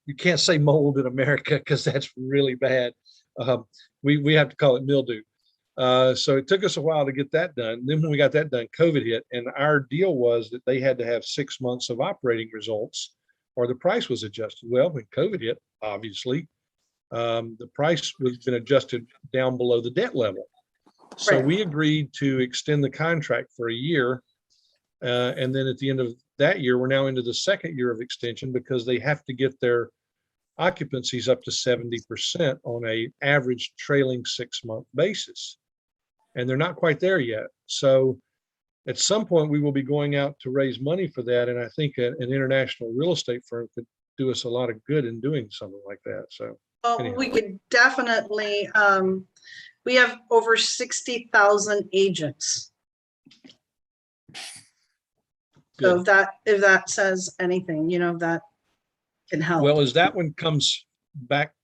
you can't say mold in America because that's really bad. Um, we have to call it mildew. So it took us a while to get that done. Then when we got that done, COVID hit, and our deal was that they had to have 6 months of operating results or the price was adjusted. Well, when COVID hit, obviously, the price was been adjusted down below the debt level. So Right. we agreed to extend the contract for a year. And then at the end of that year, we're now into the second year of extension because they have to get their occupancies up to 70% on a average trailing 6 month basis. And they're not quite there yet. So at some point we will be going out to raise money for that. And I think an international real estate firm could do us a lot of good in doing something like that. So anyhow. We could definitely, we have over 60,000 agents. Good. So if that says anything, that can help. Well, as that one comes back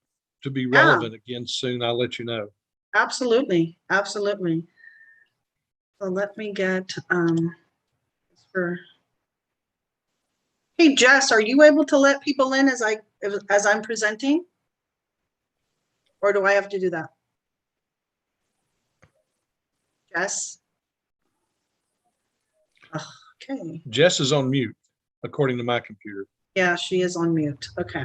to be relevant again soon, I'll let you know. Absolutely. Absolutely. So let me get, hey, Jess, are you able to let people in as I'm presenting? Or do I have to do that? Jess? Okay. Jess is on mute, according to my computer. Yeah, she is on mute. Okay.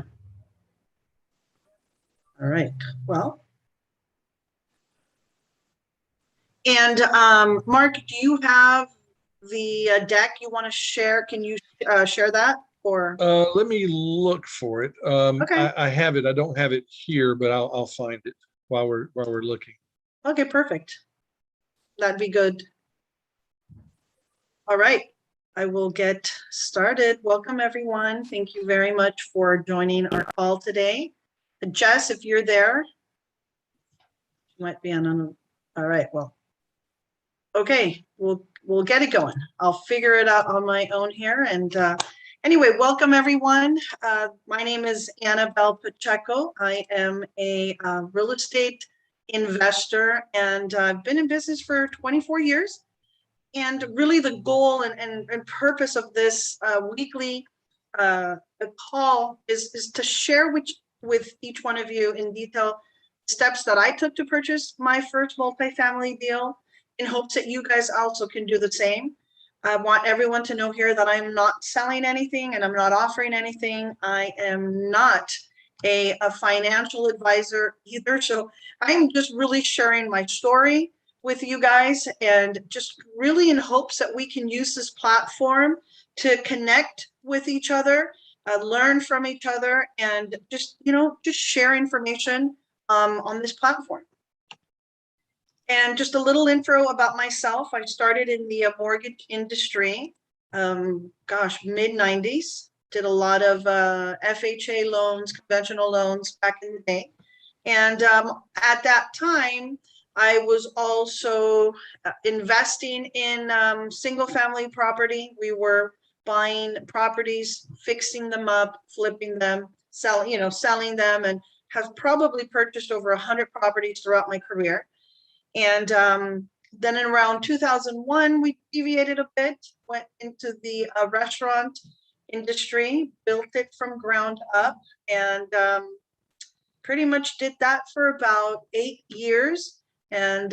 All right. Well. And Mark, do you have the deck you want to share? Can you share that? Or let me look for it. Okay. I have it. I don't have it here, but I'll find it while we're looking. Okay, perfect. That'd be good. All right. I will get started. Welcome, everyone. Thank you very much for joining our call today. Jess, if you're there, you might be on. All right. Well, okay. We'll get it going. I'll figure it out on my own here. And anyway, welcome, everyone. My name is Annabelle Pacheco. I am a real estate investor, and I've been in business for 24 years. And really the goal and purpose of this weekly call is to share with each one of you in detail steps that I took to purchase my first multifamily deal in hopes that you guys also can do the same. I want everyone to know here that I'm not selling anything and I'm not offering anything. I am not a financial advisor either. So I'm just really sharing my story with you guys, and just really in hopes that we can use this platform to connect with each other, learn from each other, and just share information on this platform. And just a little intro about myself. I started in the mortgage industry, mid-90s. Did a lot of FHA loans, conventional loans back in the day. And at that time, I was also investing in single family property. We were buying properties, fixing them up, flipping them, selling them, and have probably purchased over 100 properties throughout my career. And then in around 2001, we deviated a bit, went into the restaurant industry, built it from ground up, and pretty much did that for about 8 years. And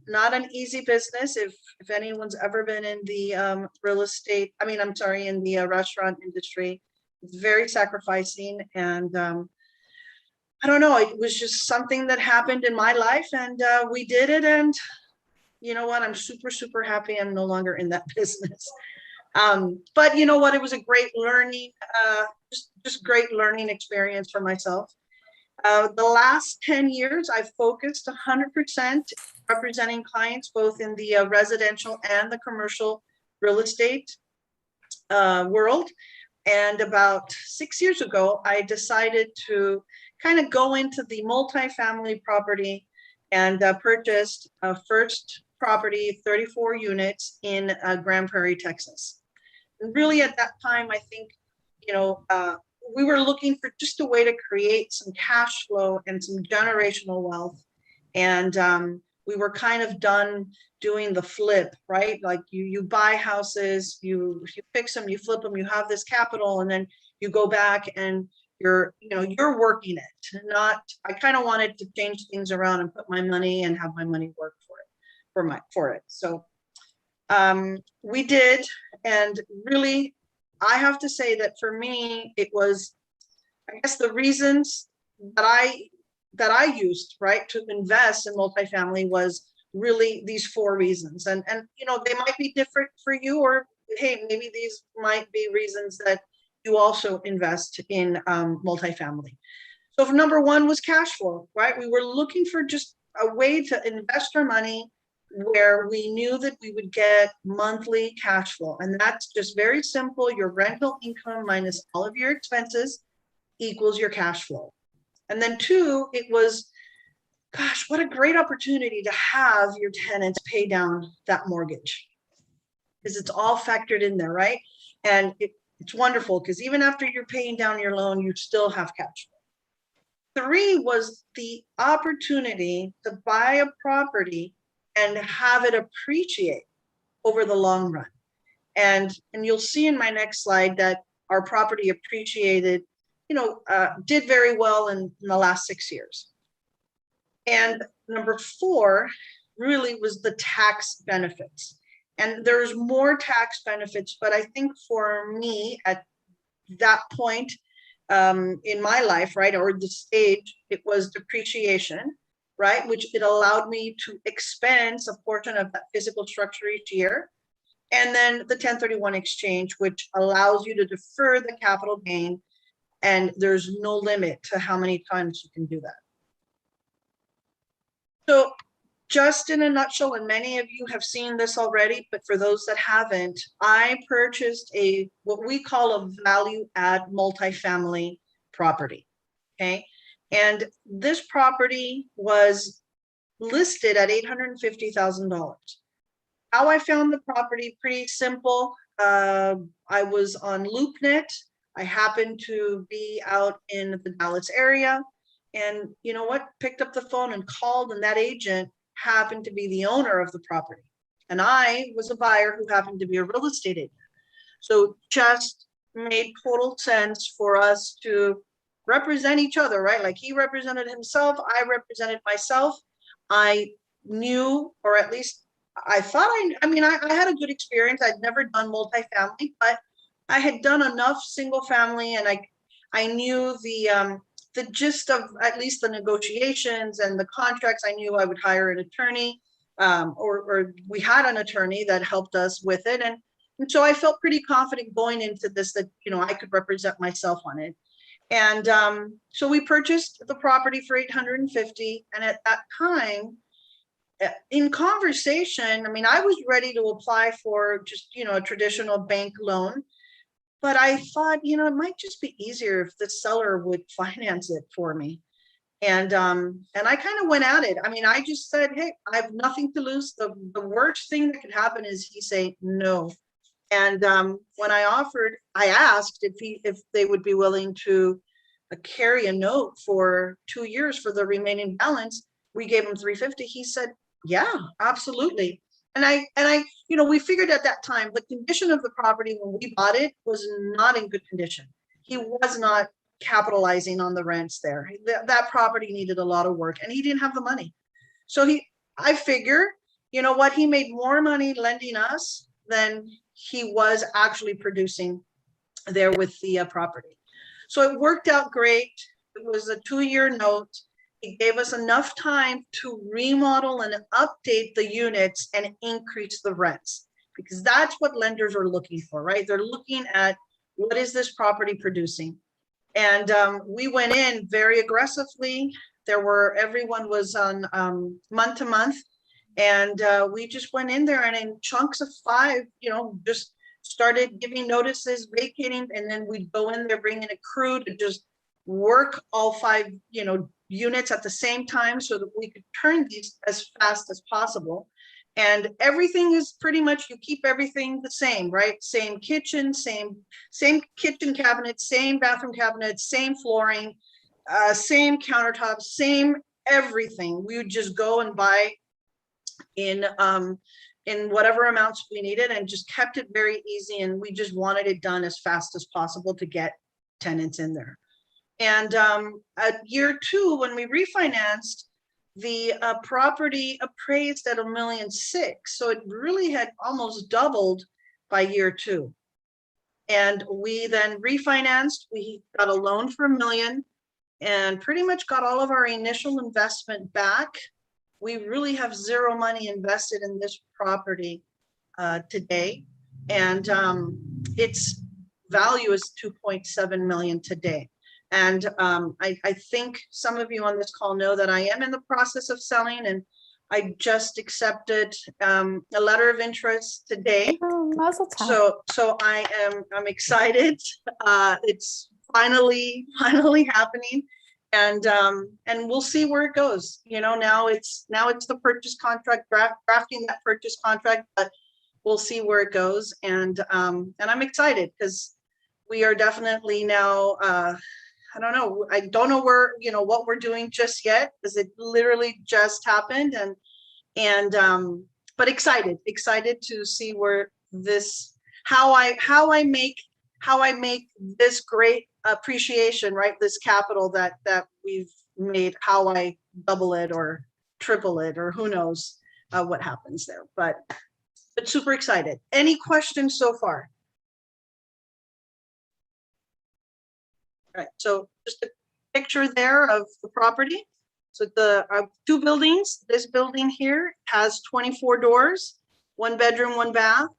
not an easy business. If anyone's ever been in the in the restaurant industry, it's very sacrificing. And I don't know, it was just something that happened in my life, and we did it. And you know what? I'm super, super happy I'm no longer in that business. But you know what? It was a great learning, just great learning experience for myself. The last 10 years, I've focused 100% representing clients both in the residential and the commercial real estate world. And about 6 years ago, I decided to kind of go into the multifamily property and purchased a first property, 34 units in Grand Prairie, Texas. And really at that time, I think, we were looking for just a way to create some cash flow and some generational wealth. And we were kind of done doing the flip, right? Like you buy houses, you fix them, you flip them, you have this capital, and then you go back and you're working it, not, I kind of wanted to change things around and put my money and have my money work for it. So we did, and really, I have to say that for me, it was, I guess, the reasons that I used, right, to invest in multifamily was really these 4 reasons. And they might be different for you, or hey, maybe these might be reasons that you also invest in multifamily. So if number 1 was cash flow, right? We were looking for just a way to invest our money where we knew that we would get monthly cash flow. And that's just very simple. Your rental income minus all of your expenses equals your cash flow. And then 2, it was, gosh, what a great opportunity to have your tenants pay down that mortgage, because it's all factored in there, right? And it's wonderful because even after you're paying down your loan, you still have cash flow. 3 was the opportunity to buy a property and have it appreciate over the long run. And you'll see in my next slide that our property appreciated, did very well in the last 6 years. And number 4 really was the tax benefits. And there's more tax benefits, but I think for me at that point in my life, right, or the stage, it was depreciation, right, which it allowed me to expense a portion of that physical structure each year. And then the 1031 exchange, which allows you to defer the capital gain, and there's no limit to how many times you can do that. So just in a nutshell, and many of you have seen this already, but for those that haven't, I purchased what we call a value add multifamily property, okay? And this property was listed at $850,000. How I found the property, pretty simple. I was on LoopNet. I happened to be out in the Dallas area, and you know what? Picked up the phone and called, and that agent happened to be the owner of the property. And I was a buyer who happened to be a real estate agent. So just made total sense for us to represent each other, right? Like he represented himself, I represented myself. I knew, or at least I thought I had a good experience. I'd never done multifamily, but I had done enough single family, and I knew the gist of at least the negotiations and the contracts. I knew I would hire an attorney, or we had an attorney that helped us with it. And so I felt pretty confident going into this that, I could represent myself on it. And so we purchased the property for $850,000. And at that time, in conversation, I was ready to apply for just, a traditional bank loan. But I thought, it might just be easier if the seller would finance it for me. And I kind of went at it. I just said, hey, I have nothing to lose. The worst thing that could happen is he say no. And when I asked if they would be willing to carry a note for 2 years for the remaining balance. We gave him $350,000. He said, yeah, absolutely. And we figured at that time, the condition of the property when we bought it was not in good condition. He was not capitalizing on the rents there. That property needed a lot of work, and he didn't have the money. So I figure, he made more money lending us than he was actually producing there with the property. So it worked out great. It was a 2-year note. It gave us enough time to remodel and update the units and increase the rents, because that's what lenders are looking for, right? They're looking at what is this property producing. And we went in very aggressively. Everyone was on month to month. And we just went in there and in chunks of 5, just started giving notices, vacating, and then we'd go in there, bring in a crew to just work all 5, units at the same time so that we could turn these as fast as possible. And everything is pretty much, you keep everything the same, right? Same kitchen, same kitchen cabinets, same bathroom cabinets, same flooring, same countertops, same everything. We would just go and buy in whatever amounts we needed, and just kept it very easy. And we just wanted it done as fast as possible to get tenants in there. And at year 2, when we refinanced, the property appraised at $1.6 million. So it really had almost doubled by year 2. And we then refinanced. We got a loan for $1 million and pretty much got all of our initial investment back. We really have zero money invested in this property today. And its value is $2.7 million today. And I think some of you on this call know that I am in the process of selling, and I just accepted a letter of interest today. Oh, mazel tov. So I'm excited. It's finally happening, and we'll see where it goes. You know, now it's the purchase contract, drafting that purchase contract, but we'll see where it goes. And I'm excited because we are definitely now. I don't know where, what we're doing just yet, because it literally just happened, but excited to see where this, how I make this great appreciation, right? This capital that we've made, how I double it or triple it, or who knows what happens there, but super excited. Any questions so far? All right, so just a picture there of the property. So the 2 buildings, this building here has 24 doors, 1 bedroom, 1 bath.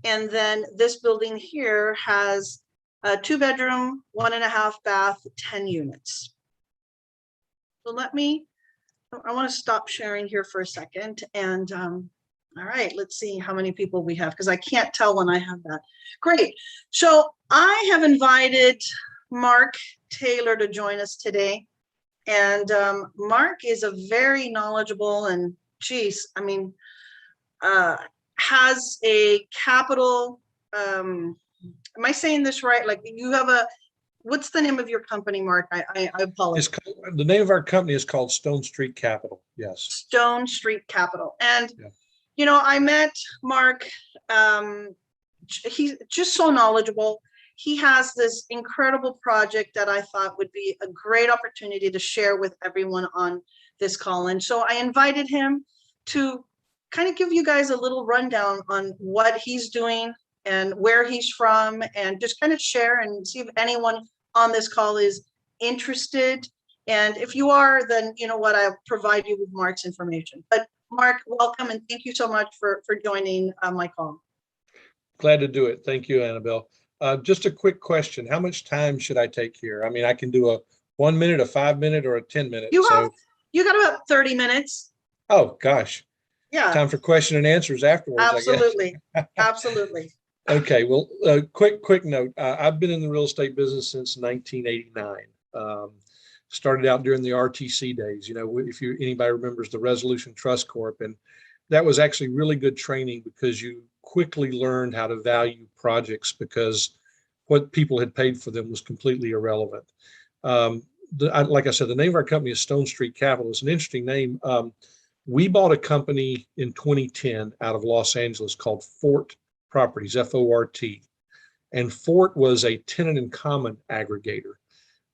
And then this building here has a 2 bedroom, 1.5 bath, 10 units. So I want to stop sharing here for a second. And all right, let's see how many people we have, because I can't tell when I have that. Great. So I have invited Mark Taylor to join us today. And Mark is a very knowledgeable and has a capital, am I saying this right? Like, you have what's the name of your company, Mark? I apologize. The name of our company is called Stone Street Capital. Yes. Stone Street Capital. And, yeah. I met Mark. He's just so knowledgeable. He has this incredible project that I thought would be a great opportunity to share with everyone on this call. And so I invited him to kind of give you guys a little rundown on what he's doing and where he's from, and just kind of share and see if anyone on this call is interested. And if you are, then you know what, I'll provide you with Mark's information. But Mark, welcome, and thank you so much for joining my call. Glad to do it. Thank you, Annabelle. Just a quick question. How much time should I take here? I mean, I can do a 1 minute, a 5 minute, or a 10 minute. You got about 30 minutes. Oh, gosh. Yeah. Time for question and answers afterwards. Absolutely. I guess. Absolutely. Okay. Well, quick note. I've been in the real estate business since 1989. Started out during the RTC days. If anybody remembers the Resolution Trust Corp, and that was actually really good training, because you quickly learned how to value projects, because what people had paid for them was completely irrelevant. Like I said, the name of our company is Stone Street Capital. It's an interesting name. We bought a company in 2010 out of Los Angeles called Fort Properties, F-O-R-T. And Fort was a tenant in common aggregator.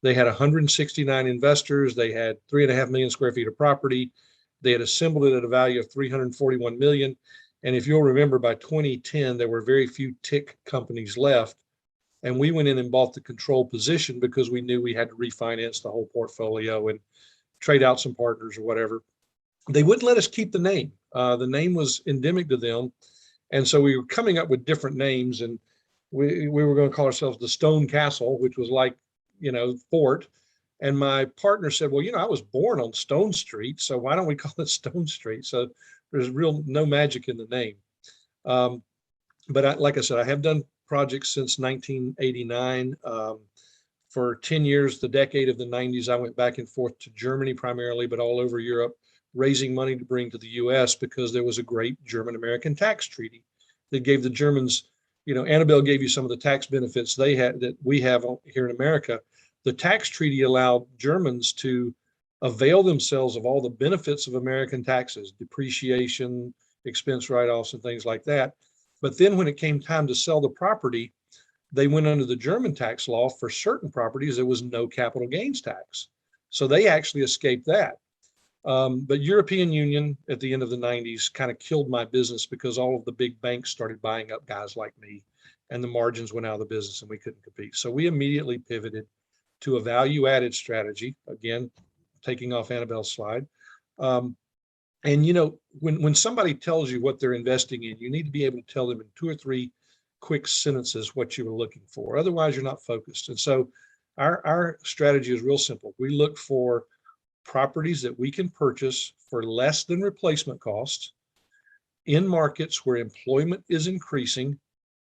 They had 169 investors. They had 3.5 million square feet of property. They had assembled it at a value of $341 million. And if you'll remember, by 2010, there were very few TIC companies left. And we went in and bought the control position because we knew we had to refinance the whole portfolio and trade out some partners or whatever. They wouldn't let us keep the name. The name was endemic to them. And so we were coming up with different names, and we were going to call ourselves the Stone Castle, which was like, Fort. And my partner said, well, I was born on Stone Street, so why don't we call it Stone Street? So there's no magic in the name. But like I said, I have done projects since 1989. For 10 years, the decade of the 90s, I went back and forth to Germany primarily, but all over Europe, raising money to bring to the US, because there was a great German-American tax treaty that gave the Germans, Annabelle gave you some of the tax benefits they had that we have here in America. The tax treaty allowed Germans to avail themselves of all the benefits of American taxes, depreciation, expense write-offs, and things like that. But then when it came time to sell the property, They went under the German tax law. For certain properties, there was no capital gains tax. So they actually escaped that. But European Union at the end of the 90s kind of killed my business because all of the big banks started buying up guys like me, and the margins went out of the business and we couldn't compete. So we immediately pivoted to a value added strategy, again, taking off Annabelle's slide. And you know, when somebody tells you what they're investing in, you need to be able to tell them in 2 or 3 quick sentences what you were looking for. Otherwise, you're not focused. And so our strategy is real simple. We look for properties that we can purchase for less than replacement costs in markets where employment is increasing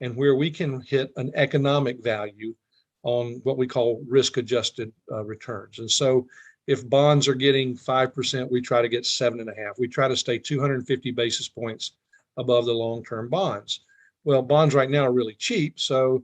and where we can hit an economic value on what we call risk adjusted returns. And so if bonds are getting 5%, we try to get 7.5. We try to stay 250 basis points above the long-term bonds. Well, bonds right now are really cheap, so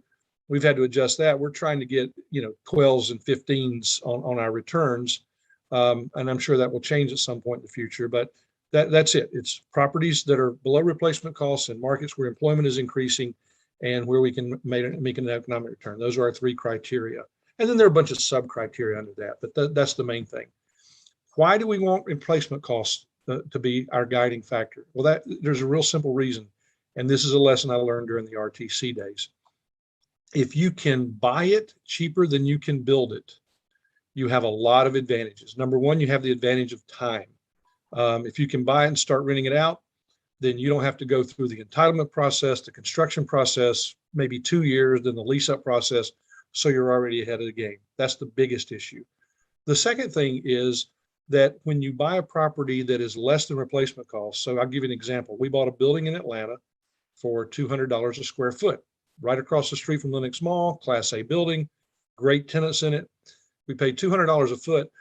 we've had to adjust that. We're trying to get, you know, 12s and 15s on our returns. And I'm sure that will change at some point in the future, but that's it. It's properties that are below replacement costs in markets where employment is increasing and where we can make an economic return. Those are our 3 criteria. And then there are a bunch of sub criteria under that, but that's the main thing. Why do we want replacement costs to be our guiding factor? Well, there's a real simple reason. And this is a lesson I learned during the RTC days. If you can buy it cheaper than you can build it, you have a lot of advantages. Number one, you have the advantage of time. If you can buy it and start renting it out, then you don't have to go through the entitlement process, the construction process, maybe 2 years, then the lease up process. So you're already ahead of the game. That's the biggest issue. The second thing is that when you buy a property that is less than replacement cost, so I'll give you an example. We bought a building in Atlanta for $200 a square foot, right across the street from Lenox Mall, Class A building, great tenants in it. We paid $200 a foot.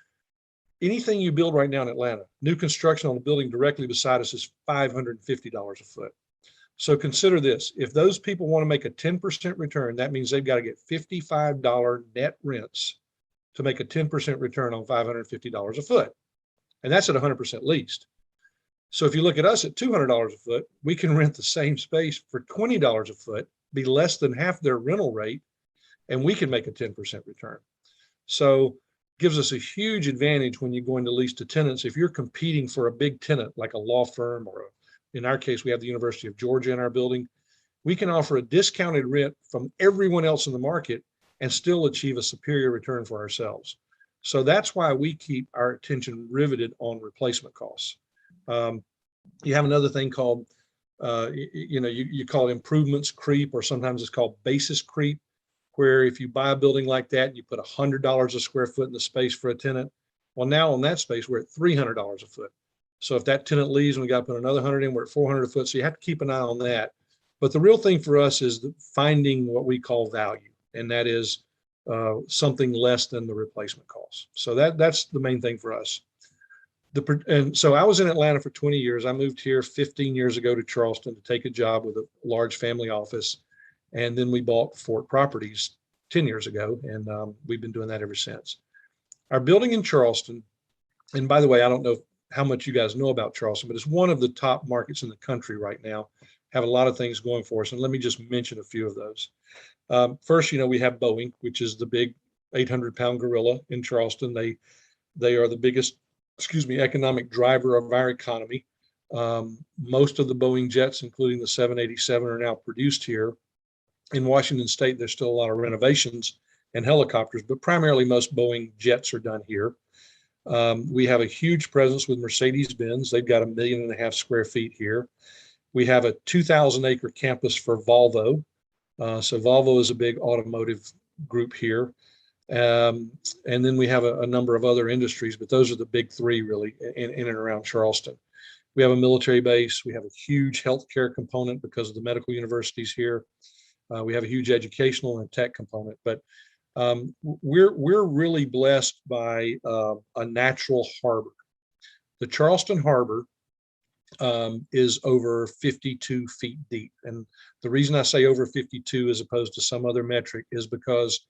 Anything you build right now in Atlanta, new construction on a building directly beside us is $550 a foot. So consider this. If those people want to make a 10% return, that means they've got to get $55 net rents to make a 10% return on $550 a foot. And that's at 100% leased. So if you look at us at $200 a foot, we can rent the same space for $20 a foot, be less than half their rental rate, and we can make a 10% return. So gives us a huge advantage when you're going to lease to tenants. If you're competing for a big tenant, like a law firm or in our case, we have the University of Georgia in our building, we can offer a discounted rent from everyone else in the market and still achieve a superior return for ourselves. So that's why we keep our attention riveted on replacement costs. You have another thing called, you call it improvements creep, or sometimes it's called basis creep, where if you buy a building like that, and you put $100 a square foot in the space for a tenant. Well, now on that space, we're at $300 a foot. So if that tenant leaves and we got to put another 100 in, we're at 400 a foot. So you have to keep an eye on that. But the real thing for us is finding what we call value, and that is something less than the replacement cost. So that's the main thing for us. And so I was in Atlanta for 20 years. I moved here 15 years ago to Charleston to take a job with a large family office. And then we bought Fort Properties 10 years ago, and we've been doing that ever since. Our building in Charleston, and by the way, I don't know how much you guys know about Charleston, but it's one of the top markets in the country right now. Have a lot of things going for us. And let me just mention a few of those. First, we have Boeing, which is the big 800-pound gorilla in Charleston. They are the biggest, economic driver of our economy. Most of the Boeing jets, including the 787, are now produced here. In Washington State, there's still a lot of renovations and helicopters, but primarily most Boeing jets are done here. We have a huge presence with Mercedes-Benz. They've got 1.5 million square feet here. We have a 2,000-acre campus for Volvo. So Volvo is a big automotive group here. And then we have a number of other industries, but those are the big 3 really in and around Charleston. We have a military base. We have a huge healthcare component because of the medical universities here. We have a huge educational and tech component, but we're really blessed by a natural harbor. The Charleston Harbor is over 52 feet deep. And the reason I say over 52 as opposed to some other metric is because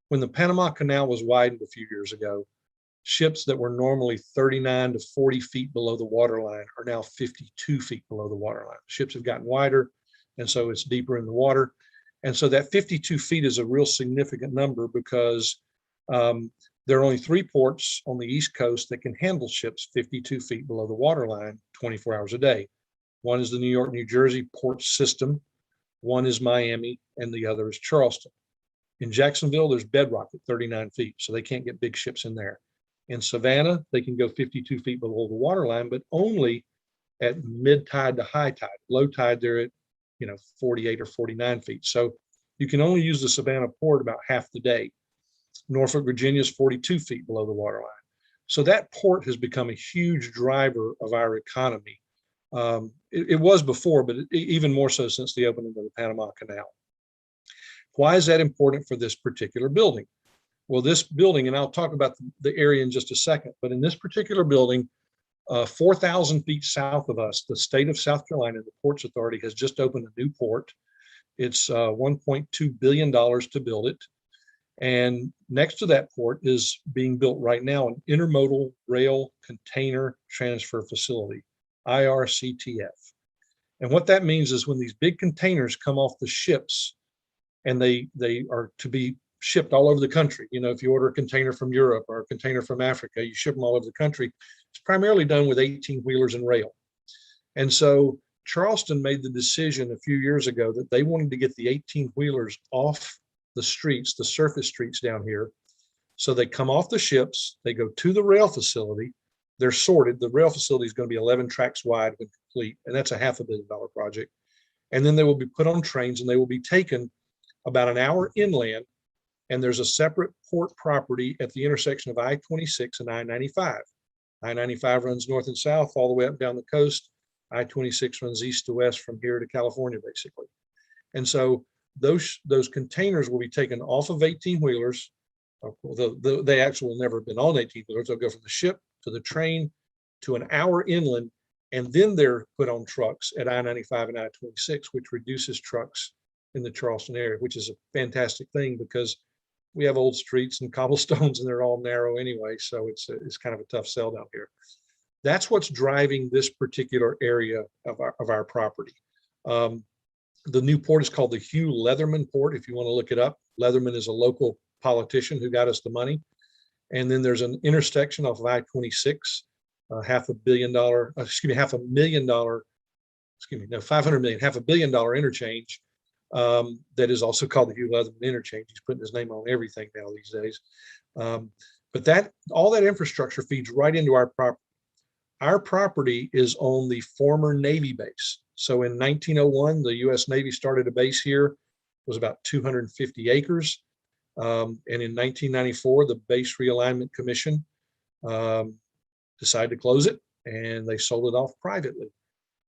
when the Panama Canal was widened a few years ago, ships that were normally 39 to 40 feet below the waterline are now 52 feet below the waterline. Ships have gotten wider, and so it's deeper in the water. And so that 52 feet is a real significant number because there are only 3 ports on the East Coast that can handle ships 52 feet below the waterline 24 hours a day. One is the New York, New Jersey port system. One is Miami, and the other is Charleston. In Jacksonville, there's bedrock at 39 feet, so they can't get big ships in there. In Savannah, they can go 52 feet below the waterline, but only at mid tide to high tide. Low tide, they're at 48 or 49 feet. So you can only use the Savannah port about half the day. Norfolk, Virginia is 42 feet below the waterline. So that port has become a huge driver of our economy. It was before, but even more so since the opening of the Panama Canal. Why is that important for this particular building? Well, this building, and I'll talk about the area in just a second, but in this particular building, 4,000 feet south of us, the state of South Carolina, the Ports Authority has just opened a new port. It's $1.2 billion to build it. And next to that port is being built right now an intermodal rail container transfer facility, IRCTF. And what that means is when these big containers come off the ships and they are to be shipped all over the country. If you order a container from Europe or a container from Africa, you ship them all over the country. It's primarily done with 18-wheelers and rail. And so Charleston made the decision a few years ago that they wanted to get the 18-wheelers off the streets, the surface streets down here. So they come off the ships, they go to the rail facility, they're sorted. The rail facility is going to be 11 tracks wide when complete, and that's a $500 million project. And then they will be put on trains and they will be taken about an hour inland. And there's a separate port property at the intersection of I-26 and I-95. I-95 runs north and south all the way up and down the coast. I-26 runs east to west from here to California, basically. And so those containers will be taken off of 18-wheelers. They actually will never have been on 18-wheelers. They'll go from the ship to the train to an hour inland, and then they're put on trucks at I-95 and I-26, which reduces trucks in the Charleston area, which is a fantastic thing because we have old streets and cobblestones and they're all narrow anyway. So it's kind of a tough sell down here. That's what's driving this particular area of our property. The new port is called the Hugh Leatherman Port. If you want to look it up, Leatherman is a local politician who got us the money. And then there's an intersection off of I-26, $500 million, $500 million interchange. That is also called the Hugh Leatherman interchange. He's putting his name on everything now these days. But all that infrastructure feeds right into our property. Our property is on the former Navy base. So in 1901, the U.S. Navy started a base here. It was about 250 acres. And in 1994, the Base Realignment Commission decided to close it, and they sold it off privately.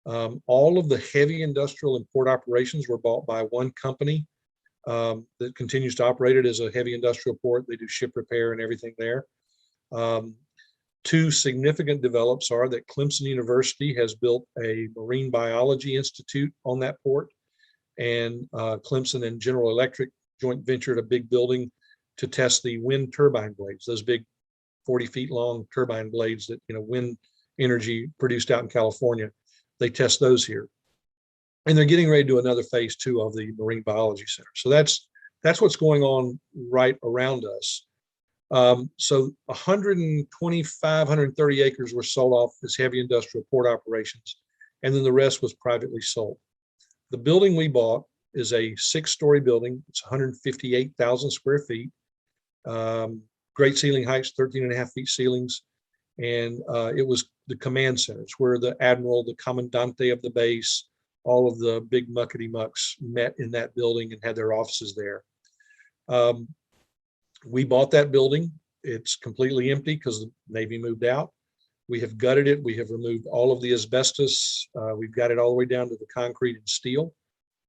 All of the heavy industrial and port operations were bought by one company that continues to operate it as a heavy industrial port. They do ship repair and everything there. Two significant develops are that Clemson University has built a marine biology institute on that port, and Clemson and General Electric joint ventured a big building to test the wind turbine blades, those big 40 feet long turbine blades that wind energy produced out in California. They test those here, and they're getting ready to do another phase 2 of the Marine Biology Center. So that's what's going on right around us. So 125, 130 acres were sold off as heavy industrial port operations, and then the rest was privately sold. The building we bought is a 6-story building. It's 158,000 square feet. Great ceiling heights, 13.5 feet ceilings. And it was the command center. It's where the admiral, the commandante of the base, all of the big muckety mucks met in that building and had their offices there. We bought that building. It's completely empty because the Navy moved out. We have gutted it. We have removed all of the asbestos. We've got it all the way down to the concrete and steel.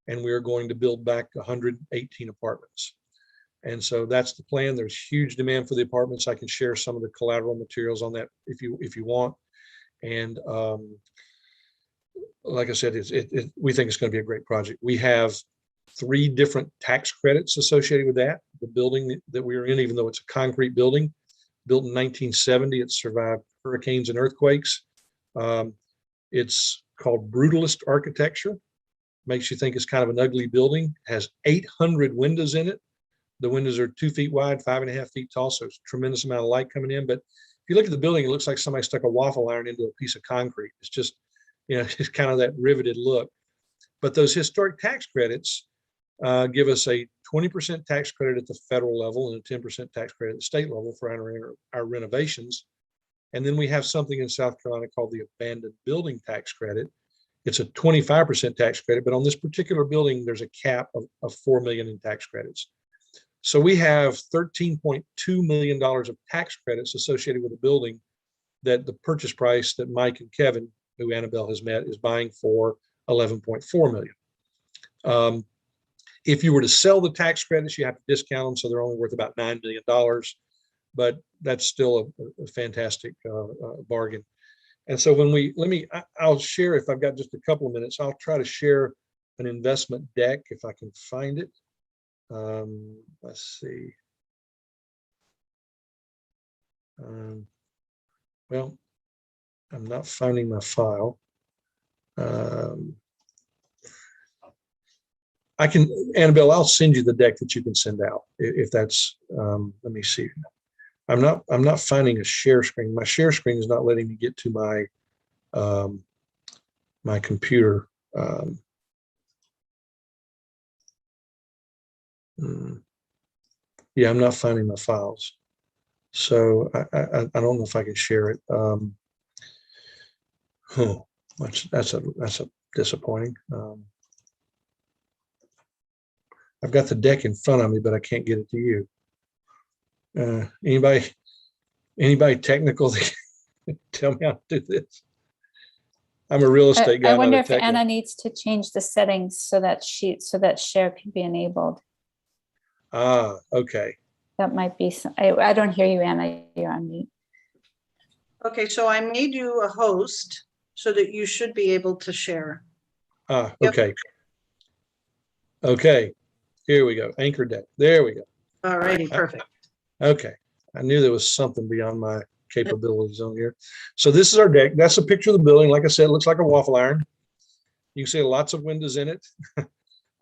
And we are going to build back 118 apartments. And so that's the plan. There's huge demand for the apartments. I can share some of the collateral materials on that if you want. And like I said, we think it's going to be a great project. We have 3 different tax credits associated with that. The building that we are in, even though it's a concrete building, built in 1970, it survived hurricanes and earthquakes. It's called brutalist architecture. makes you think it's kind of an ugly building, has 800 windows in it. The windows are 2 feet wide, 5.5 feet tall, so it's a tremendous amount of light coming in. But if you look at the building, it looks like somebody stuck a waffle iron into a piece of concrete. It's just, it's kind of that riveted look. But those historic tax credits give us a 20% tax credit at the federal level and a 10% tax credit at the state level for our renovations. And then we have something in South Carolina called the abandoned building tax credit. It's a 25% tax credit, but on this particular building, there's a cap of $4 million in tax credits. So we have $13.2 million of tax credits associated with the building that the purchase price that Mike and Kevin, who Annabelle has met, is buying for $11.4 million. If you were to sell the tax credits, you have to discount them, so they're only worth about $9 million, but that's still a fantastic bargain. And so I'll share, if I've got just a couple of minutes, I'll try to share an investment deck if I can find it. Let's see. Well, I'm not finding my file. Annabelle, I'll send you the deck that you can send out if that's, let me see. I'm not finding a share screen. My share screen is not letting me get to my my computer. Yeah, I'm not finding my files, so I don't know if I can share it. That's a disappointing. I've got the deck in front of me, but I can't get it to you. Anybody technical that can tell me how to do this? I'm a real estate guy. I wonder if Anna needs to change the settings so that share can be enabled. Ah, okay. That might be. I don't hear you, Anna. You're on mute. Okay, so I made you a host so that you should be able to share. Ah, okay. Yep. Okay. Here we go. Anchor deck. There we go. All righty, perfect. Okay. I knew there was something beyond my capabilities on here. So this is our deck. That's a picture of the building. Like I said, it looks like a waffle iron. You can see lots of windows in it.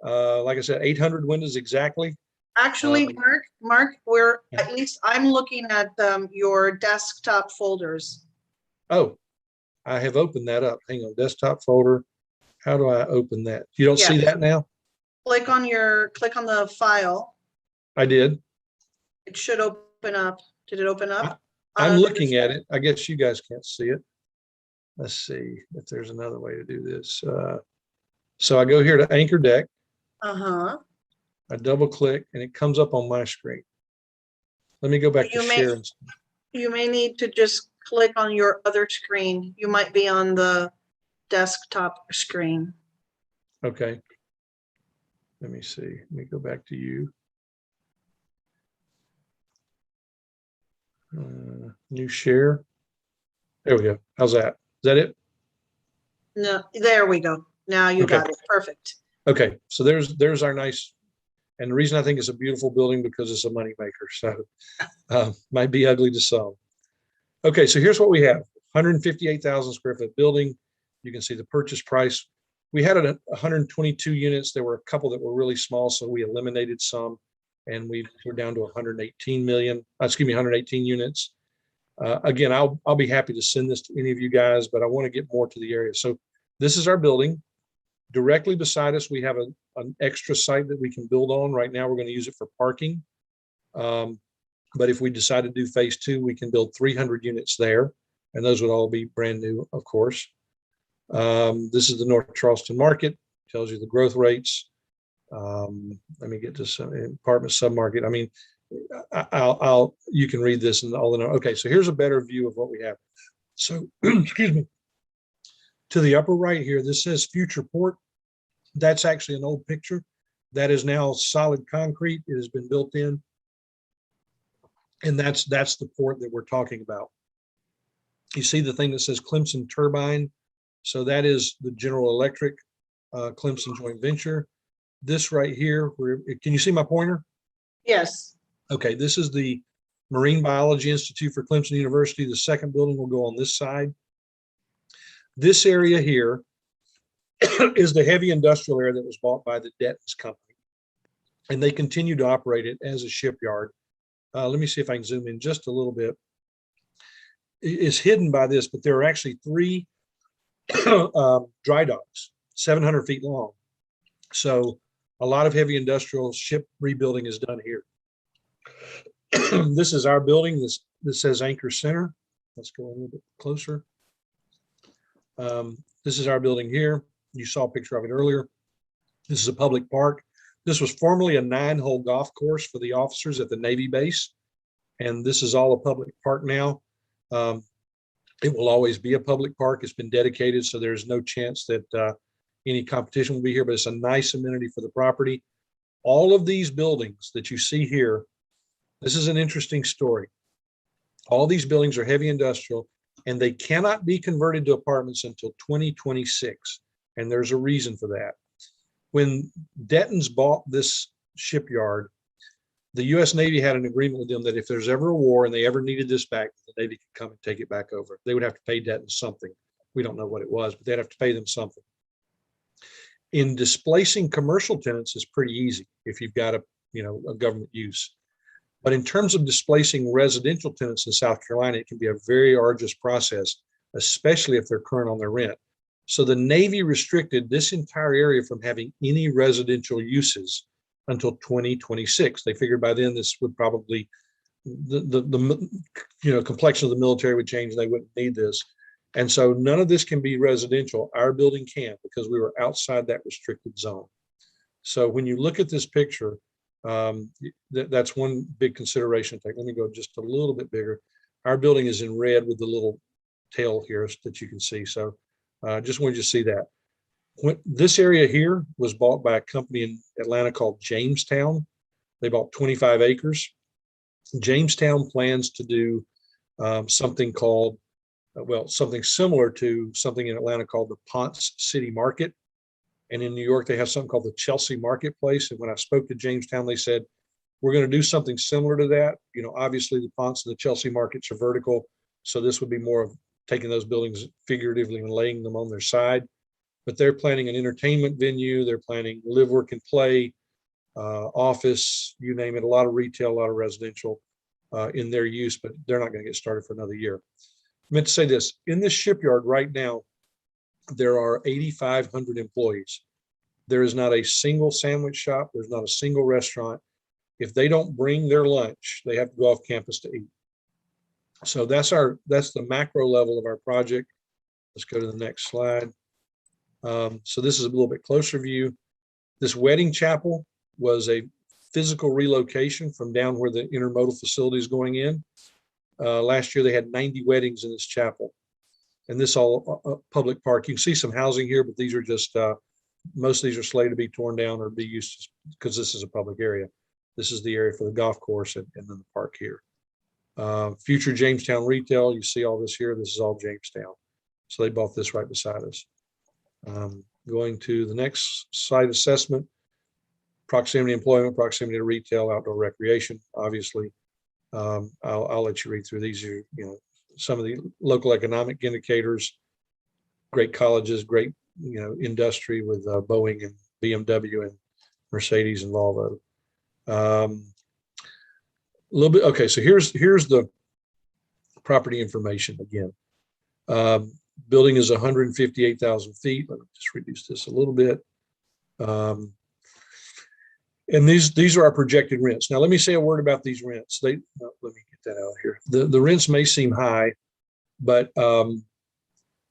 Like I said, 800 windows exactly. Actually, Mark, at least I'm looking at your desktop folders. Oh, I have opened that up. Hang on, desktop folder. How do I open that? You don't see that now? Click on the file. I did. It should open up. Did it open up? I'm looking at it. I guess you guys can't see it. Let's see if there's another way to do this. So I go here to Anchor Deck. Uh-huh. I double click and it comes up on my screen. Let me go back to share. You may need to just click on your other screen. You might be on the desktop screen. Okay. Let me see. Let me go back to you. New share. There we go. How's that? Is that it? No, there we go. Now you got it. Perfect. Okay. So there's our nice, and the reason I think it's a beautiful building because it's a moneymaker. So might be ugly to some. Okay. So here's what we have. 158,000 square foot building. You can see the purchase price. We had 122 units. There were a couple that were really small, so we eliminated some, and we're down to 118 units. Again, I'll be happy to send this to any of you guys, but I want to get more to the area. So this is our building. Directly beside us, we have an extra site that we can build on. Right now, we're going to use it for parking. But if we decide to do phase 2, we can build 300 units there, and those would all be brand new, of course. This is the North Charleston market, tells you the growth rates. Let me get to some apartment submarket. I mean, you can read this and all in. Okay, so here's a better view of what we have. So, excuse me. To the upper right here, this says Future Port. That's actually an old picture. That is now solid concrete. It has been built in. And that's the port that we're talking about. You see the thing that says Clemson Turbine. So that is the General Electric Clemson joint venture. This right here, can you see my pointer? Yes. Okay, this is the Marine Biology Institute for Clemson University. The second building will go on this side. This area here is the heavy industrial area that was bought by the Detton's company. And they continue to operate it as a shipyard. Let me see if I can zoom in just a little bit. It's hidden by this, but there are actually 3 dry docks, 700 feet long. So a lot of heavy industrial ship rebuilding is done here. This is our building. This says Anchor Center. Let's go a little bit closer. This is our building here. You saw a picture of it earlier. This is a public park. This was formerly a 9-hole golf course for the officers at the Navy base. And this is all a public park now. It will always be a public park. It's been dedicated, so there's no chance that any competition will be here, but it's a nice amenity for the property. All of these buildings that you see here, this is an interesting story. All these buildings are heavy industrial, and they cannot be converted to apartments until 2026. And there's a reason for that. When Detton's bought this shipyard, the U.S. Navy had an agreement with them that if there's ever a war and they ever needed this back, the Navy could come and take it back over. They would have to pay Detton something. We don't know what it was, but they'd have to pay them something. In displacing commercial tenants is pretty easy if you've got a government use. But in terms of displacing residential tenants in South Carolina, it can be a very arduous process, especially if they're current on their rent. So the Navy restricted this entire area from having any residential uses until 2026. They figured by then this would probably, the complexion of the military would change. They wouldn't need this. And so none of this can be residential. Our building can, because we were outside that restricted zone. So when you look at this picture, that's one big consideration to take. Let me go just a little bit bigger. Our building is in red with the little tail here that you can see. So just wanted you to see that. This area here was bought by a company in Atlanta called Jamestown. They bought 25 acres. Jamestown plans to do something called, something similar to something in Atlanta called the Ponce City Market. And in New York, they have something called the Chelsea Marketplace. And when I spoke to Jamestown, they said, we're going to do something similar to that. Obviously the Ponce and the Chelsea markets are vertical. So this would be more of taking those buildings figuratively and laying them on their side. But they're planning an entertainment venue. They're planning live, work, and play, office, you name it, a lot of retail, a lot of residential in their use, but they're not going to get started for another year. I meant to say this, in this shipyard right now, there are 8,500 employees. There is not a single sandwich shop. There's not a single restaurant. If they don't bring their lunch, they have to go off campus to eat. So that's the macro level of our project. Let's go to the next slide. So this is a little bit closer view. This wedding chapel was a physical relocation from down where the intermodal facility is going in. Last year, they had 90 weddings in this chapel. And this all public park. You can see some housing here, but these are just, most of these are slated to be torn down or be used because this is a public area. This is the area for the golf course and then the park here. Future Jamestown retail, you see all this here. This is all Jamestown. So they bought this right beside us. Going to the next site assessment, proximity to employment, proximity to retail, outdoor recreation, obviously. I'll let you read through these. Are, some of the local economic indicators, great colleges, great, industry with Boeing and BMW and Mercedes and Volvo. A little bit. Okay. So here's the property information again. Building is 158,000 feet. Let me just reduce this a little bit. And these are our projected rents. Now, let me say a word about these rents. Let me get that out here. The rents may seem high, but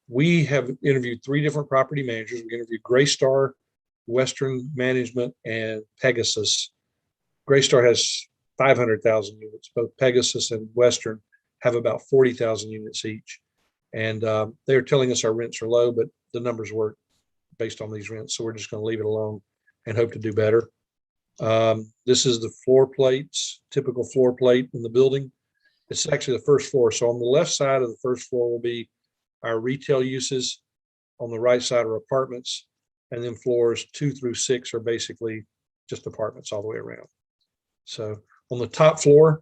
we have interviewed 3 different property managers. We interviewed Greystar, Western Management, and Pegasus. Greystar has 500,000 units. Both Pegasus and Western have about 40,000 units each. And they're telling us our rents are low, but the numbers work based on these rents. So we're just going to leave it alone and hope to do better. This is the floor plates, typical floor plate in the building. It's actually the first floor. So on the left side of the first floor will be our retail uses. On the right side are apartments. And then floors 2 through 6 are basically just apartments all the way around. So on the top floor,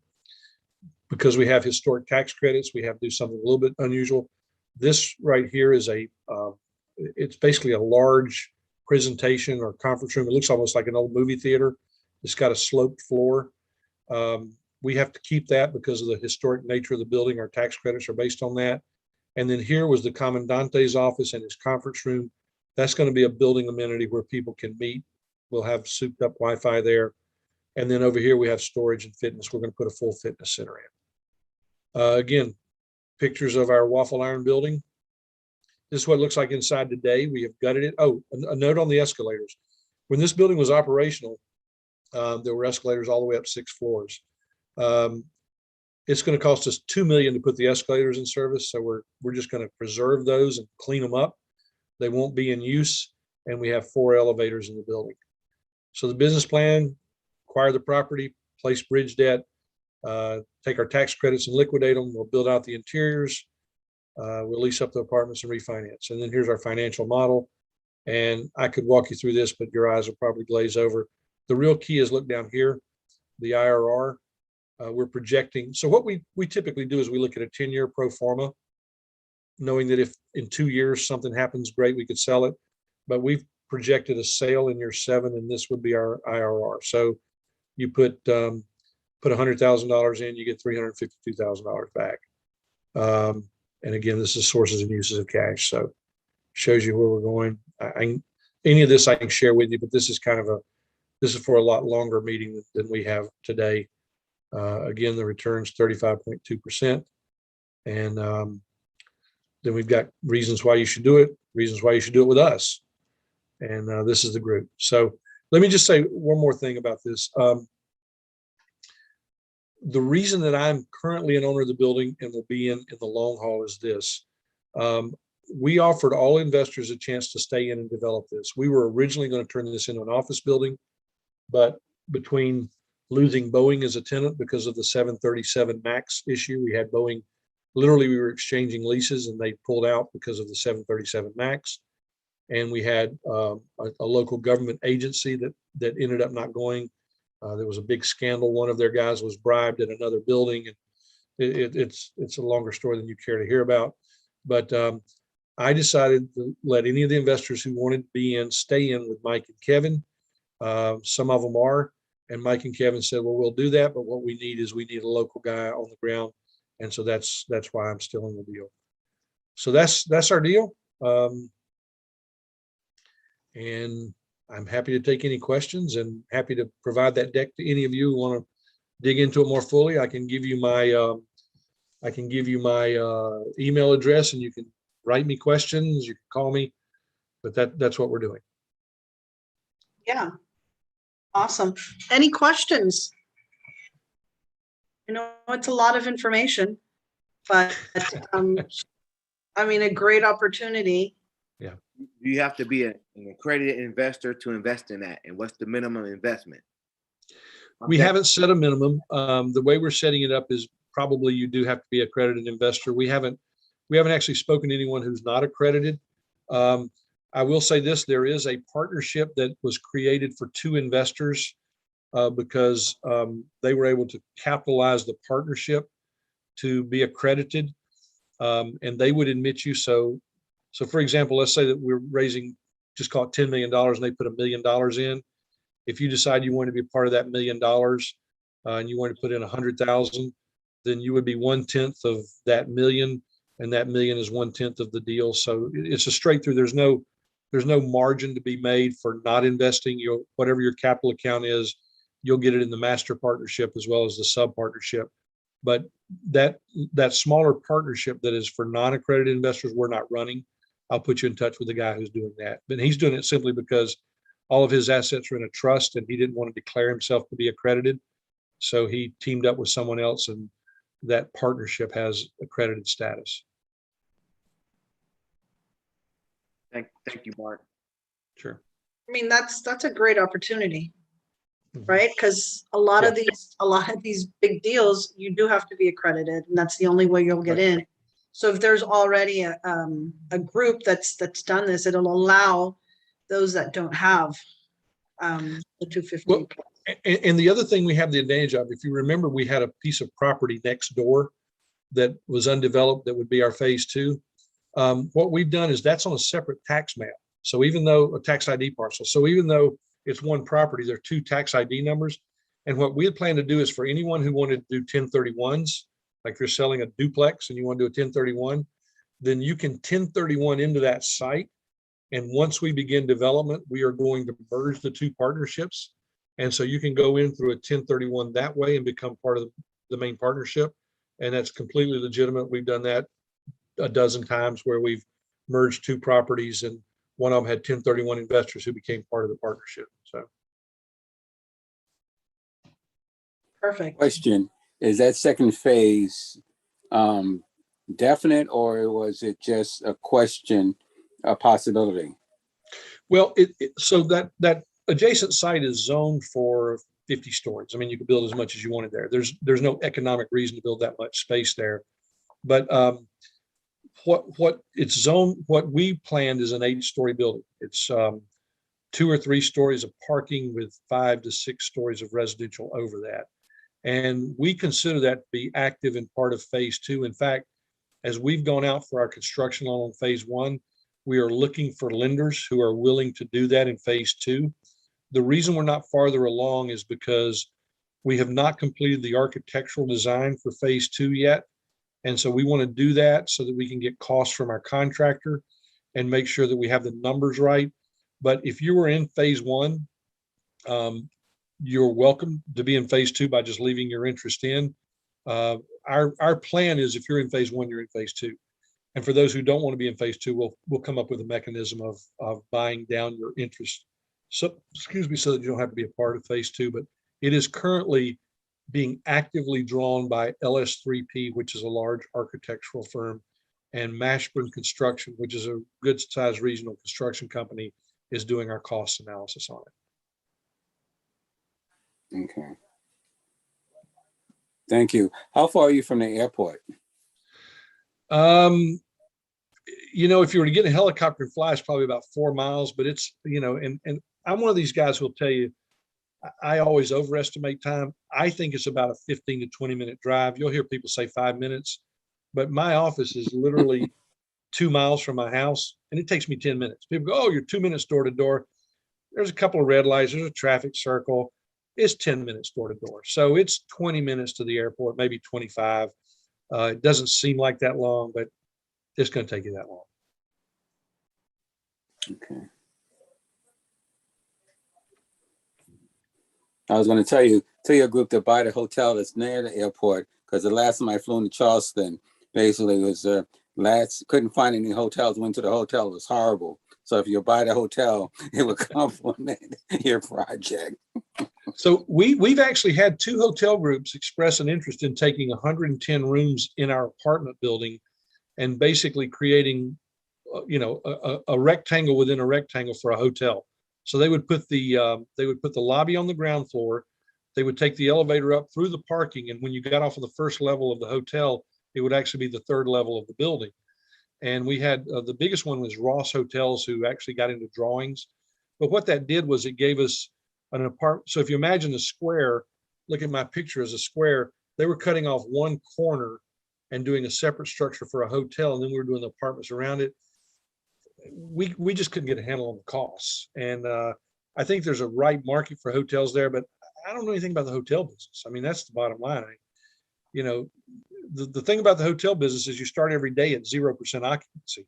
because we have historic tax credits, we have to do something a little bit unusual. This right here is a it's basically a large presentation or conference room. It looks almost like an old movie theater. It's got a sloped floor. We have to keep that because of the historic nature of the building. Our tax credits are based on that. And then here was the commandante's office and his conference room. That's going to be a building amenity where people can meet. We'll have souped up Wi-Fi there. And then over here, we have storage and fitness. We're going to put a full fitness center in. Again, pictures of our waffle iron building. This is what it looks like inside today. We have gutted it. Oh, a note on the escalators. When this building was operational, there were escalators all the way up 6 floors. It's going to cost us $2 million to put the escalators in service. So we're just going to preserve those and clean them up. They won't be in use. And we have 4 elevators in the building. So the business plan, acquire the property, place bridge debt, take our tax credits and liquidate them. We'll build out the interiors. We'll lease up the apartments and refinance. And then here's our financial model. And I could walk you through this, but your eyes will probably glaze over. The real key is look down here, the IRR. We're projecting. So what we typically do is we look at a 10-year pro forma, knowing that if in 2 years something happens, great, we could sell it. But we've projected a sale in year 7, and this would be our IRR. So you put $100,000 in, you get $352,000 back. And again, this is sources and uses of cash. So shows you where we're going. Any of this I can share with you, but this is kind of this is for a lot longer meeting than we have today. Again, the return's 35.2%. And then we've got reasons why you should do it, reasons why you should do it with us. And this is the group. So let me just say one more thing about this. The reason that I'm currently an owner of the building and will be in the long haul is this. We offered all investors a chance to stay in and develop this. We were originally going to turn this into an office building, but between losing Boeing as a tenant because of the 737 MAX issue, we had Boeing, literally we were exchanging leases and they pulled out because of the 737 MAX. And we had a local government agency that ended up not going. There was a big scandal. One of their guys was bribed at another building, and it's a longer story than you care to hear about. But I decided to let any of the investors who wanted to be in stay in with Mike and Kevin. Some of them are, and Mike and Kevin said, "Well, we'll do that, but what we need is we need a local guy on the ground," and so that's why I'm still in the deal. So that's our deal, and I'm happy to take any questions and happy to provide that deck to any of you who want to dig into it more fully. I can give you my email address, and you can write me questions. You can call me, but that's what we're doing. Yeah. Awesome. Any questions? You know, it's a lot of information, but I mean, a great opportunity. Yeah. You have to be an accredited investor to invest in that. And what's the minimum investment? We haven't set a minimum. The way we're setting it up is probably you do have to be an accredited investor. We haven't actually spoken to anyone who's not accredited. I will say this, there is a partnership that was created for 2 investors because they were able to capitalize the partnership to be accredited, and they would admit you. So for example, let's say that we're raising, just call it $10 million, and they put $1 million in. If you decide you want to be a part of that $1 million and you want to put in 100,000, then you would be 1/10 of that million, and that million is 1/10 of the deal. So it's a straight through. There's no margin to be made for not investing. Whatever your capital account is, you'll get it in the master partnership as well as the sub partnership. But that smaller partnership that is for non-accredited investors, we're not running. I'll put you in touch with the guy who's doing that. But he's doing it simply because all of his assets are in a trust and he didn't want to declare himself to be accredited. So he teamed up with someone else, and that partnership has accredited status. Thank you, Mark. Sure. I mean, that's a great opportunity, right? Because a lot of these big deals, you do have to be accredited, and that's the only way you'll get in. So if there's already a group that's done this, it'll allow those that don't have the 250. Well, and the other thing we have the advantage of, if you remember, we had a piece of property next door that was undeveloped that would be our phase 2. What we've done is that's on a separate tax map. So even though a tax ID parcel, so even though it's one property, there are two tax ID numbers. And what we had planned to do is for anyone who wanted to do 1031s, like if you're selling a duplex and you want to do a 1031, then you can 1031 into that site. And once we begin development, we are going to merge the two partnerships. And so you can go in through a 1031 that way and become part of the main partnership. And that's completely legitimate. We've done that a dozen times where we've merged two properties, and one of them had 1031 investors who became part of the partnership. So. Perfect. Question, is that second phase definite, or was it just a question, a possibility? Well, so that adjacent site is zoned for 50 stories. I mean, you can build as much as you wanted there. There's no economic reason to build that much space there. But what it's zoned, what we planned is an 8-story building. It's 2 or 3 stories of parking with 5 to 6 stories of residential over that. And we consider that to be active and part of phase 2. In fact, as we've gone out for our construction loan on phase 1, we are looking for lenders who are willing to do that in phase 2. The reason we're not farther along is because we have not completed the architectural design for phase 2 yet. And so we want to do that so that we can get costs from our contractor and make sure that we have the numbers right. But if you were in phase 1, you're welcome to be in phase 2 by just leaving your interest in. Our plan is if you're in phase 1, you're in phase 2. And for those who don't want to be in phase 2, we'll come up with a mechanism of buying down your interest. So, excuse me, so that you don't have to be a part of phase 2. But it is currently being actively drawn by LS3P, which is a large architectural firm, and Mashburn Construction, which is a good sized regional construction company, is doing our cost analysis on it. Okay. Thank you. How far are you from the airport? If you were to get a helicopter and fly, it's probably about 4 miles, but it's, and I'm one of these guys who'll tell you, I always overestimate time. I think it's about a 15 to 20 minute drive. You'll hear people say 5 minutes, but my office is literally 2 miles from my house, and it takes me 10 minutes. People go, "Oh, you're 2 minutes door to door." There's a couple of red lights. There's a traffic circle. It's 10 minutes door to door. So it's 20 minutes to the airport, maybe 25. It doesn't seem like that long, but it's going to take you that long. Okay. I was going to tell your group to buy the hotel that's near the airport, because the last time I flew into Charleston, basically was couldn't find any hotels. Went to the hotel, it was horrible. So if you buy the hotel, it would complement your project. So we've actually had 2 hotel groups express an interest in taking 110 rooms in our apartment building and basically creating, a rectangle within a rectangle for a hotel. So they would put the lobby on the ground floor. They would take the elevator up through the parking, and when you got off of the first level of the hotel, it would actually be the 3rd level of the building. And we had the biggest one was Ross Hotels, who actually got into drawings. But what that did was it gave us an apartment. So if you imagine a square, look at my picture as a square, they were cutting off one corner and doing a separate structure for a hotel, and then we were doing the apartments around it. We just couldn't get a handle on the costs. And I think there's a right market for hotels there, but I don't know anything about the hotel business. I mean, that's the bottom line. The thing about the hotel business is you start every day at 0% occupancy.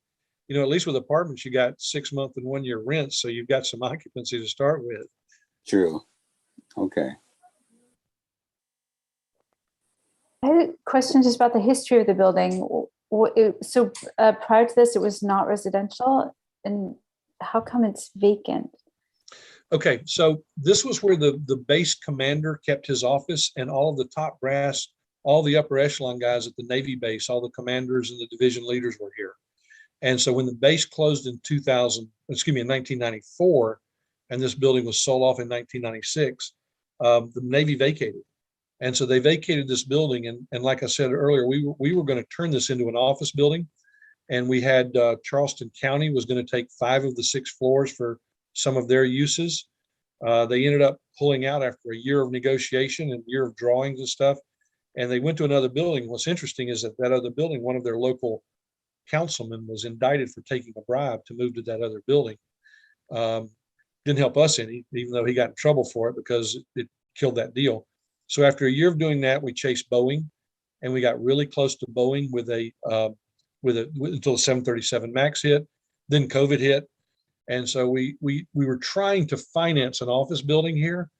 At least with apartments, you got 6 month and 1 year rent. So you've got some occupancy to start with. True. Okay. I had a question just about the history of the building. So prior to this, it was not residential, and how come it's vacant? Okay, so this was where the base commander kept his office, and all of the top brass, all the upper echelon guys at the Navy base, all the commanders and the division leaders were here. And so when the base closed in 1994, and this building was sold off in 1996, the Navy vacated. And so they vacated this building. And like I said earlier, we were going to turn this into an office building. And we had Charleston County was going to take 5 of the 6 floors for some of their uses. They ended up pulling out after a year of negotiation and a year of drawings and stuff. And they went to another building. What's interesting is that other building, one of their local councilman was indicted for taking a bribe to move to that other building. Didn't help us any, even though he got in trouble for it because it killed that deal. So after a year of doing that, we chased Boeing, and we got really close to Boeing until the 737 MAX hit. Then COVID hit, and so we were trying to finance an office building here.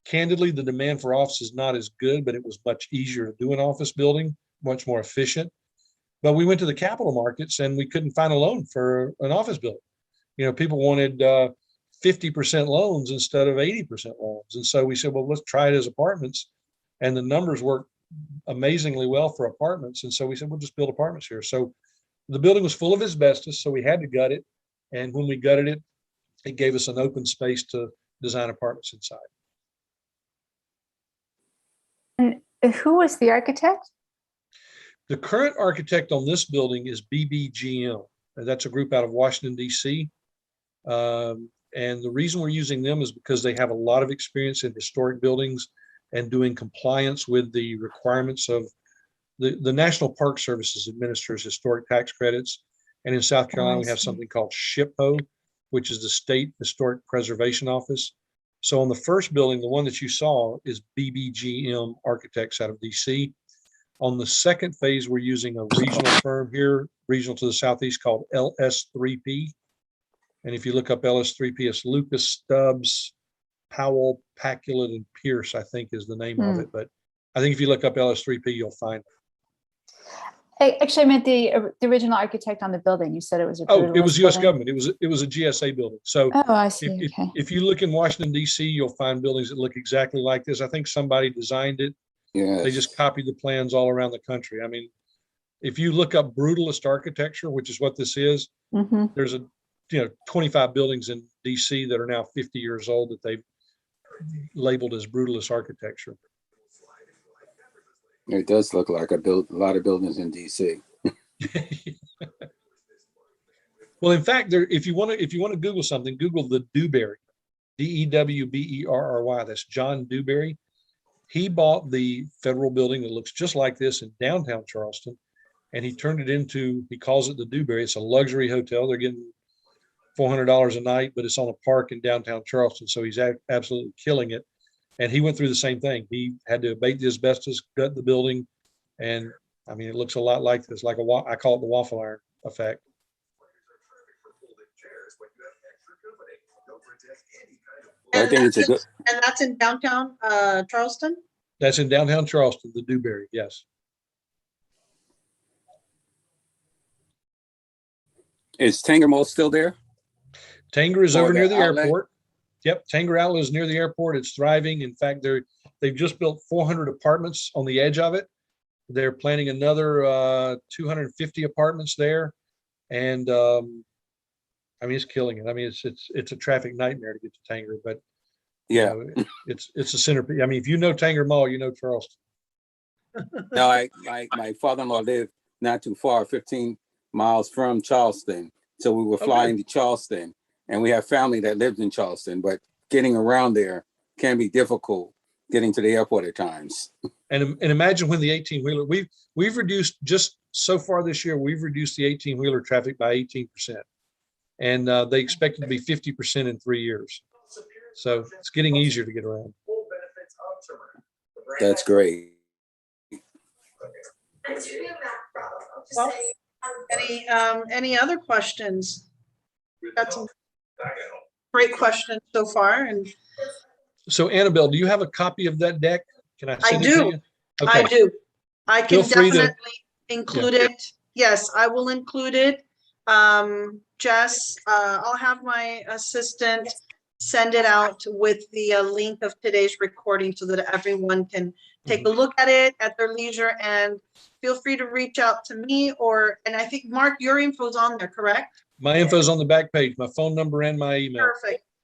Candidly, the demand for office is not as good, but it was much easier to do an office building, much more efficient. But we went to the capital markets and we couldn't find a loan for an office building. You know, people wanted 50% loans instead of 80% loans. And so we said, well, let's try it as apartments. And the numbers worked amazingly well for apartments. And so we said, we'll just build apartments here. So the building was full of asbestos, so we had to gut it. And when we gutted it, it gave us an open space to design apartments inside. And who was the architect? The current architect on this building is BBGM. That's a group out of Washington, D.C. And the reason we're using them is because they have a lot of experience in historic buildings and doing compliance with the requirements of the National Park Services administers historic tax credits. And in South Carolina, we have something called SHPO, which is the State Historic Preservation Office. So on the first building, the one that you saw is BBGM Architects out of DC. On the second phase, we're using a regional firm here, regional to the southeast, called LS3P. And if you look up LS3P, it's Lucas, Stubbs, Powell, Paculin, and Pierce, I think is the name of it. But I think if you look up LS3P, you'll find it. Actually, I meant the original architect on the building. You said it was a it was U.S. building. government. It was a GSA building. So I see. if you look in Washington, D.C., you'll find buildings that look exactly like this. I think somebody designed it. Yeah. They just copied the plans all around the country. I mean, if you look up brutalist architecture, which is what this is, there's 25 buildings in DC that are now 50 years old that they've labeled as brutalist architecture. It does look like a lot of buildings in DC. Well, in fact, if you want to Google something, Google the Dewberry, Dewberry. That's John Dewberry. He bought the federal building that looks just like this in downtown Charleston, and he turned it into, he calls it the Dewberry. It's a luxury hotel. They're getting $400 a night, but it's on a park in downtown Charleston. So he's absolutely killing it. And he went through the same thing. He had to abate the asbestos, gut the building. And I mean, it looks a lot like this, I call it the waffle iron effect. I think it's a good. And that's in downtown Charleston? That's in downtown Charleston, the Dewberry, yes. Is Tanger Mall still there? Tanger is over near the outlet? airport. Yep, Tanger Outlet is near the airport. It's thriving. In fact, they've just built 400 apartments on the edge of it. They're planning another 250 apartments there, and I mean, it's killing it. I mean, it's a traffic nightmare to get to Tanger, but Yeah. it's a centerpiece. I mean, if you know Tanger Mall, you know Charleston. No, my father-in-law lived not too far, 15 miles from Charleston. So we were flying to Charleston, and we have family that lives in Charleston, but getting around there can be difficult, getting to the airport at times. And imagine when the 18-wheeler, we've reduced, just so far this year, we've reduced the 18-wheeler traffic by 18%. And they expect it to be 50% in 3 years. So it's getting easier to get around. That's great. Well, any other questions? Got some great questions so far. And So Annabelle, do you have a copy of that deck? Can I send it to you? I do. I can Feel free to- definitely include it. Yes, I will include it. Jess, I'll have my assistant send it out with the link of today's recording so that everyone can take a look at it at their leisure, and feel free to reach out to me and I think, Mark, your info's on there, correct? My info's on the back page, my phone number and my email.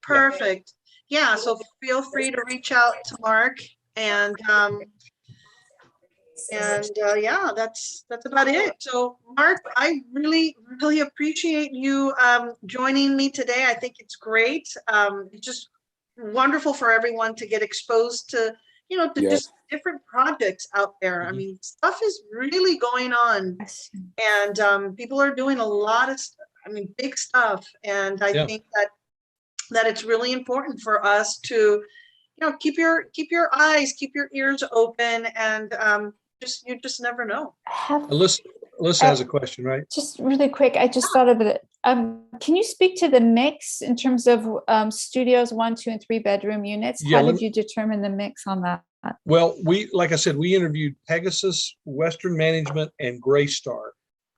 Perfect. Yeah, so feel free to reach out to Mark, and yeah, that's about it. So Mark, I really appreciate you joining me today. I think it's great. It's just wonderful for everyone to get exposed to Yes. just different projects out there. I Mhm. mean, stuff is really going on, and people are doing a lot of, big stuff. And I Yeah. think that it's really important for us to, keep your eyes, keep your ears open, and you just never know. Alyssa has a question, right? Just really quick, I just thought of it. Can you speak to the mix in terms of studios, 1, 2, and 3 bedroom units? Yeah, How let did you determine the mix on that? Well, like I said, we interviewed Pegasus, Western Management, and Graystar.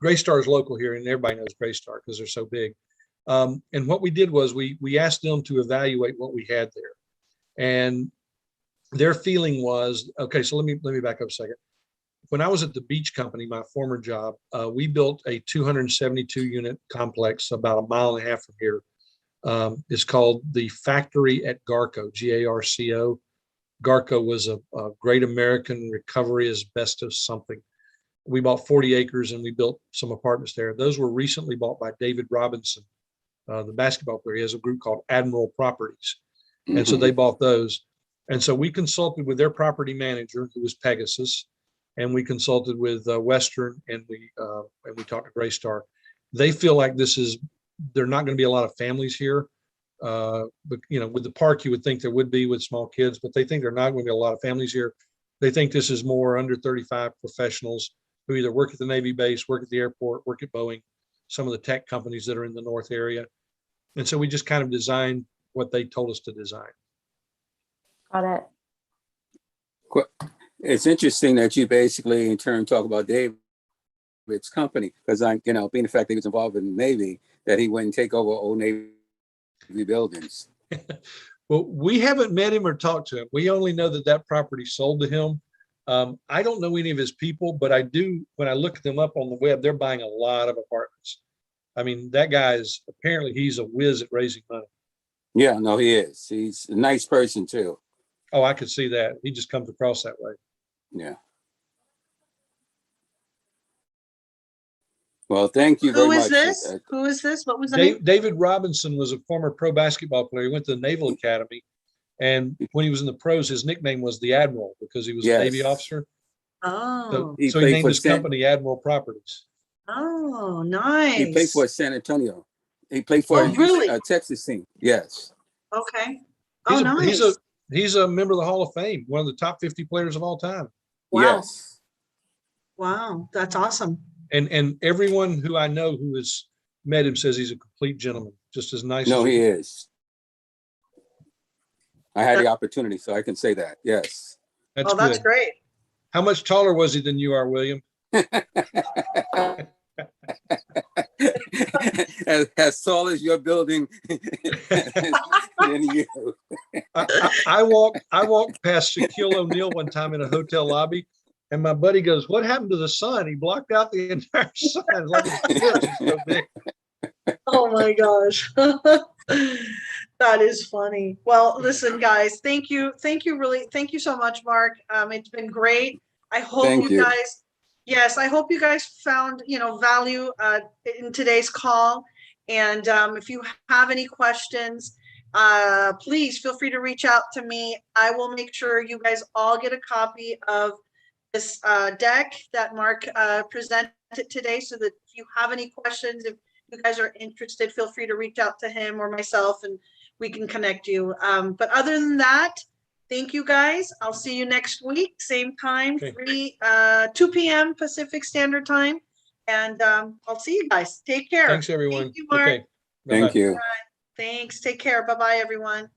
Graystar is local here, and everybody knows Graystar because they're so big. And what we did was we asked them to evaluate what we had there, and their feeling was, okay. So let me back up a second. When I was at the beach company, my former job, we built a 272 unit complex about a mile and a half from here. It's called the Factory at Garco, GARCO. Garco was a Great American Recovery Asbestos something. We bought 40 acres and we built some apartments there. Those were recently bought by David Robinson, the basketball player. He has a group called Admiral Properties. And so they bought those. And so we consulted with their property manager, who was Pegasus, and we consulted with Western, and we talked to Graystar. They feel like there are not going to be a lot of families here. But with the park, you would think there would be with small kids, but they think there are not going to be a lot of families here. They think this is more under 35 professionals who either work at the Navy base, work at the airport, work at Boeing, some of the tech companies that are in the North area. And so we just kind of designed what they told us to design. Got it. It's interesting that you basically in turn talk about David's company, because being the fact that he was involved in the Navy, that he wouldn't take over old Navy buildings. Well, we haven't met him or talked to him. We only know that property sold to him. I don't know any of his people, but I do. When I look them up on the web, they're buying a lot of apartments. I mean, that guy he's a whiz at raising money. Yeah, no, he is. He's a nice person too. Oh, I could see that. He just comes across that way. Yeah. Well, thank you very Who much. is this? Who is this? What was the name? David Robinson was a former pro basketball player. He went to the Naval Academy. And when he was in the pros, his nickname was the Admiral because he was a Navy officer. Oh, So he named his company Admiral Properties. oh, nice. He played for San Antonio. He played for really? a Texas team. Yes. Okay. Oh, nice. He's a member of the Hall of Fame, one of the top 50 players of all time. Wow. Yes. Wow, that's awesome. And everyone who I know who has met him says he's a complete gentleman, just as nice. No, as he is. I had the opportunity, so I can say that. Yes. That's That's good. great. How much taller was he than you are, William? as tall as your building than you. I walked past Shaquille O'Neal one time in a hotel lobby, and my buddy goes, "What happened to the sun? He blocked out the entire sun." Like it's so big. Oh my gosh. That is funny. Well, listen, guys, thank you so much, Mark. It's been great. I hope Thank you. guys, yes, I hope you guys found, value in today's call. And if you have any questions, please feel free to reach out to me. I will make sure you guys all get a copy of this deck that Mark presented today, so that if you have any questions, if you guys are interested, feel free to reach out to him or myself and we can connect you. But other than that, thank you guys. I'll see you next week, same time, Okay. 2 p.m. Pacific Standard Time. And I'll see you guys. Take care. Thanks, everyone. Thank you, Mark. Okay. Thank Bye-bye. you. Thanks. Take care. Bye-bye, everyone.